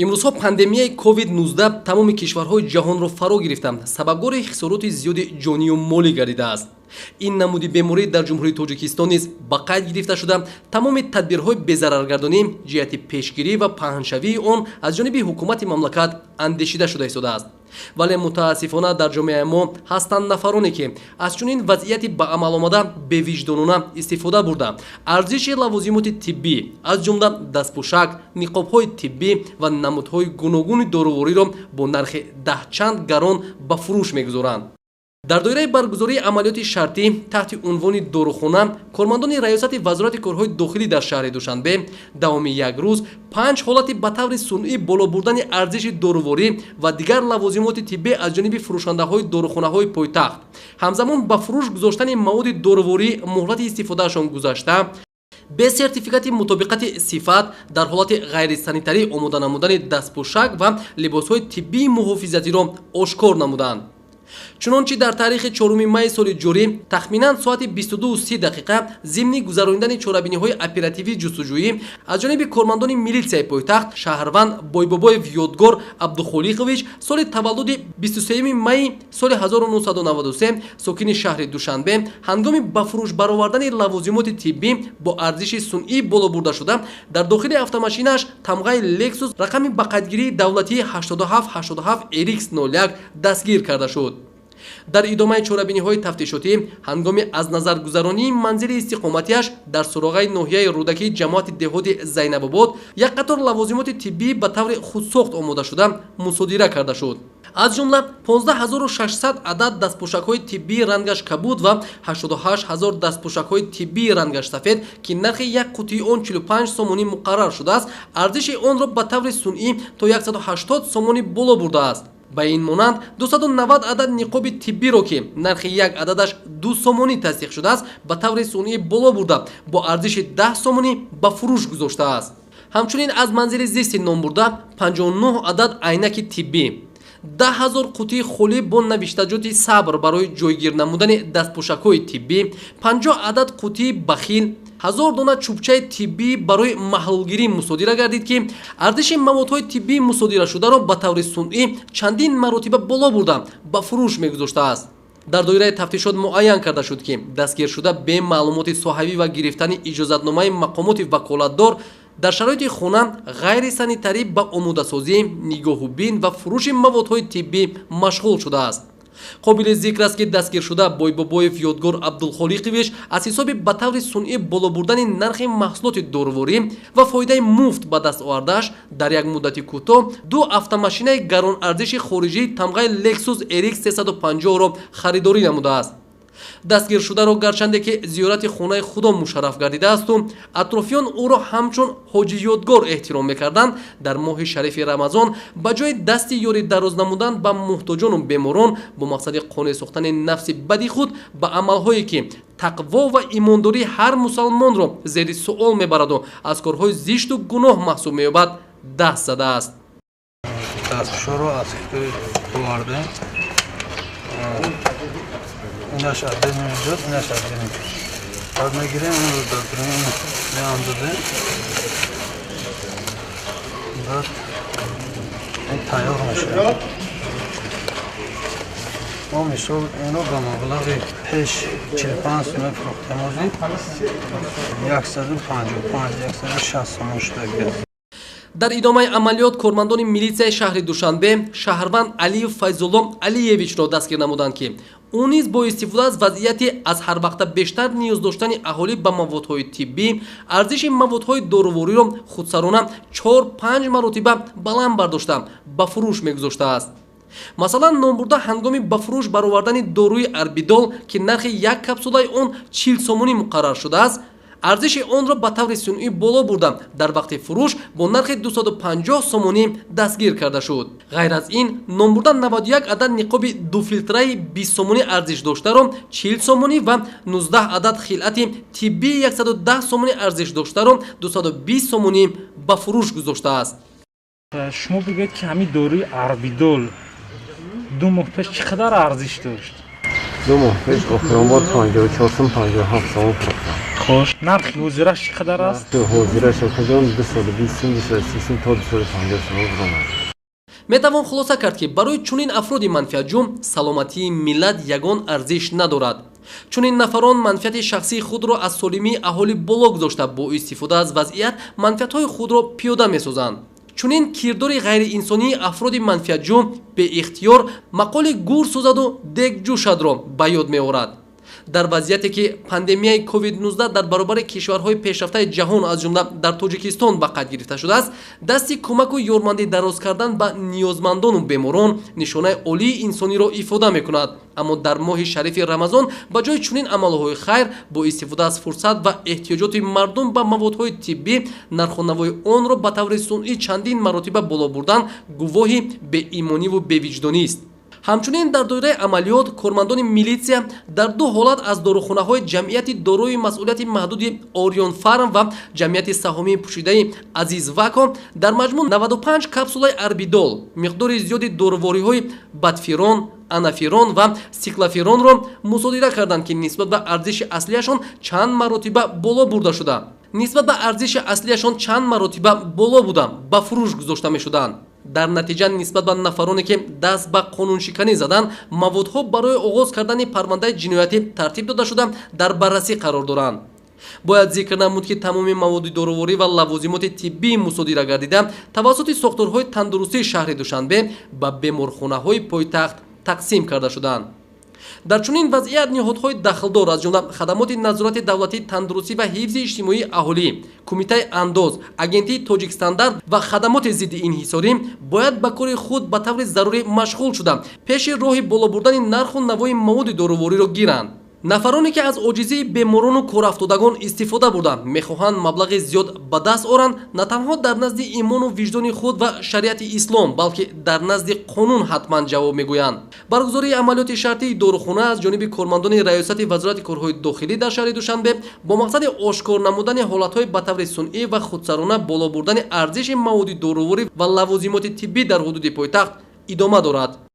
имрӯзҳо пандемияи COVID-19 тамоми кишварҳои ҷаҳонро фаро гирифта, сабабгори хисороти зиёди ҷонию молӣ гардидааст. ин намуди беморӣ дар ҷумҳурии Тоҷикистон низ ба қайд гирифта шуда, тамоми тадбирҳои безараргардонӣ ҷиҳати пешгирӣ ва паҳншавии он аз ҷониби ҳукумати мамлакат андешида шуда истодааст. вале мутаассифона дар ҷомеаи мо ҳастанд нафароне ки аз чунин вазъияти ба амаломада бевиҷдонона истифода бурда, арзиши лавозимоти тиббӣ аз ҷумла дастпӯшак, ниқобҳои тиббӣ ва намудҳои гуногуни дорувориро бо нархи даҳчанд гарон ба фурӯш мегузоранд. дар доираи баргузории амалиёти шартӣ таҳти унвони дорухона, кормандони раёсати вазорати корҳои дохилӣ дар шаҳри Душанбе давоми як рӯз 5 ҳолати ба таври сунъӣ боло бурдани арзиши доруворӣ ва дигар лавозимоти тиббӣ аз ҷониби фурӯшандаҳои дорухонаҳои пойтахт, ҳамзамон ба фурӯш гузоштани маводи доруворӣ муҳлати истифодаашон гузашта, без сертификати мутобиқати сифат дар ҳолати ғайрисанитарӣ омода намудани дастпӯшак ва либосҳои тиббии муҳофизатиро ошкор намуданд. чунончи дар таърихи 4 майи соли ҷорӣ тахминан соати 22:30 зимни гузарондани чорабиниҳои оперативии ҷустуҷӯӣ аз ҷониби кормандони милитсияи пойтахт шаҳрванд Бойбобоев Ёдгор Абдухолиқович соли таваллуди 23 майи соли 1993 сокини шаҳри Душанбе ҳангоми ба фурӯш баровардани лавозимоти тиббӣ бо арзиши сунъӣ боло бурдашуда дар дохили автомошинааш тамғаи Lexus рақами ба қайдгирии давлатии 8787 RX01 дастгир карда шуд. дар идомаи чорабиниҳои тафтишотӣ ҳангоми аз назаргузаронии манзили истиқоматиаш дар суроғаи ноҳияи рӯдакии ҷамоати деҳоти Зайнабобод як қатор лавозимоти тиббӣ ба таври худсохт омода шуда мусодира карда шуд. аз ҷумла 15600 адад дастпӯшакҳои тиббии рангаш кабуд ва 88000 дастпӯшакҳои тиббии рангаш сафед ки нархи як қутии он 45 сомонӣ муқаррар шудааст, арзиши онро ба таври сунъӣ то 180 сомонӣ боло бурдааст. ба ин монанд 290 адад ниқоби тиббиро ки нархи як ададаш 2 сомонӣ тасдиқ шудааст, ба таври сунъӣ боло бурда бо арзиши 10 сомонӣ ба фурӯш гузоштааст. ҳамчунин аз манзили зисти номбурда 59 адад айнаки тиббӣ, 10000 қутии холӣ бо навиштаҷоти сабр барои ҷойгир намудани дастпӯшакҳои тиббӣ, 50 адад қутии бахил, 1000 дона чӯбчаи тиббӣ барои маҳлулгирӣ мусодира гардид ки арзиши маводҳои тиббии мусодирашударо ба таври сунъӣ чандин маротиба боло бурда ба фурӯш мегузоштааст. дар доираи тафтишот муайян карда шуд ки дастгиршуда бе маълумоти соҳавӣ ва гирифтани иҷозатномаи мақомоти ваколатдор дар шароити хона ғайрисанитарӣ ба омодасозӣ, нигоҳубин ва фурӯши маводҳои тиббӣ машғул шудааст. қобили зикр аст ки дастгиршуда Бойбобоев Ёдгор Абдулхолиқович аз ҳисоби ба таври сунъӣ боло бурдани нархи маҳсулоти доруворӣ ва фоидаи муфт ба даст овардааш дар як муддати кӯтоҳ 2 автомошинаи гаронарзиши хориҷии тамғаи Lexus RX 350-ро харидорӣ намудааст. дастгиршударо гарчанде ки зиёрати хонаи худо мушарраф гардидаасту атрофиён ӯро ҳамчун ҳоҷи Ёдгор эҳтиром мекарданд, дар моҳи шарифи Рамазон ба ҷои дасти ёри дароз намудан ба муҳтоҷону беморон бо мақсади қонеъ сохтани нафси бади худ ба амалҳое ки тақво ва имондории ҳар мусалмонро зери суол мебараду аз корҳои зишту гуноҳ маҳсуб меёбад даст задааст. Inaş adını inaş adını. Adına giren onu da ne anladı? Bunlar tayyor olmuş. O misal onu gamavları peş çilpan sınıf frohtemozı 155 sonuçta geldi. дар идомаи амалиёт кормандони милитсияи шаҳри Душанбе шаҳрванд Алиев Файзулло Алиевичро дастгир намуданд ки ӯ низ бо истифода аз вазъияти аз ҳарвақта бештар ниёз доштани аҳолӣ ба маводҳои тиббӣ арзиши маводҳои дорувориро худсарона 4-5 маротиба баланд бардошта ба фурӯш мегузоштааст. масалан номбурда ҳангоми ба фурӯш баровардани доруи Арбидол ки нархи як капсулаи он 40 сомонӣ муқаррар шудааст, арзиши онро ба таври сунъӣ боло бурда дар вақти фурӯш бо нархи 250 сомонӣ дастгир карда шуд. ғайр аз ин номбурда 91 адад ниқоби дуфилтраи 20 сомонӣ арзиш доштаро 40 сомонӣ ва 19 адад хилъати тиббии 110 сомонӣ арзиш доштаро 220 сомонӣ ба фурӯш гузоштааст. шумо бигӯед ки ҳамин доруи Арбидол 2 моҳ пеш чӣ қадар арзиш дошт? 2 моҳ пеш охиромбод 54 сом 57 сом фурӯхтам. خوش нархи ҳозираш чӣ қадар аст ҳозираш кадом 2 соли 20 соли 30 та 2 соли 50 соли бурон. метавон хулоса кард ки барои чунин афроди манфиатҷӯ саломатии миллат ягон арзиш надорад. чунин нафарон манфиати шахсии худро аз солимии аҳолӣ боло гузошта бо истифода аз вазъият манфиатҳои худро пиёда месозанд. чунин кирдори ғайриинсонии афроди манфиатҷӯ беихтиёр мақоли гур сӯзаду дег ҷӯшадро ба ёд меорад. дар вазъияте ки пандемияи COVID-19 дар баробари кишварҳои пешрафтаи ҷаҳон аз ҷумла дар Тоҷикистон ба қайд гирифта шудааст, дасти кӯмаку ёрмандӣ дароз кардан ба ниёзмандону беморон нишонаи олии инсониро ифода мекунад. аммо дар моҳи шарифи рамазон ба ҷои чунин амалҳои хайр бо истифода аз фурсат ва эҳтиёҷоти мардум ба маводҳои тиббӣ нарху навои онро ба таври сунъӣ чандин маротиба боло бурдан гувоҳи беимониву бевиҷдонист. ҳамчунин дар доираи амалиёт кормандони милитсия дар ду ҳолат аз дорухонаҳои ҷамъияти дорои масъулияти маҳдуди Orion Farm ва ҷамъияти саҳомии пӯшидаи Азиз Вако дар маҷмӯъ 95 капсулаи арбидол миқдори зиёди дорувориҳои бадфирон, анафирон ва сиклофиронро мусодира карданд ки нисбат ба арзиши аслияшон чанд маротиба боло бурда ба фурӯш гузошта мешуданд. дар натиҷа нисбат ба нафароне ки даст ба қонуншиканӣ заданд маводҳо барои оғоз кардани парвандаи ҷиноятӣ тартиб дода шуда дар баррасӣ қарор доранд. бояд зикр намуд ки тамоми маводи дороворӣ ва лавозимоти тиббии мусодира гардида тавассути сохторҳои тандурустии шаҳри Душанбе ба беморхонаҳои пойтахт тақсим карда шуданд. дар чунин вазъият ниҳодҳои дахлдор аз ҷумла хадамоти назорати давлатии тандурустӣ ва ҳифзи иҷтимоии аҳолӣ, кумитаи андоз, агентии Тоҷикстандард ва хадамоти зидди инҳисорӣ бояд ба кори худ ба таври зарурӣ машғул шуда пеши роҳи боло бурдани нарху навои маводи доровориро гиранд. нафароне ки аз оҷизии беморону корафтодагон истифода бурда мехоҳанд маблағи зиёд ба даст оранд, на танҳо дар назди имону виҷдони худ ва шариати ислом, балки дар назди қонун ҳатман ҷавоб мегӯянд. баргузории амалиёти шартии дорухона аз ҷониби кормандони раёсати вазорати корҳои дохилӣ дар шаҳри Душанбе бо мақсади ошкор намудани ҳолатҳои ба таври сунъӣ ва худсарона боло бурдани арзиши маводи дороворӣ ва лавозимоти тиббӣ дар ҳудуди пойтахт идома дорад.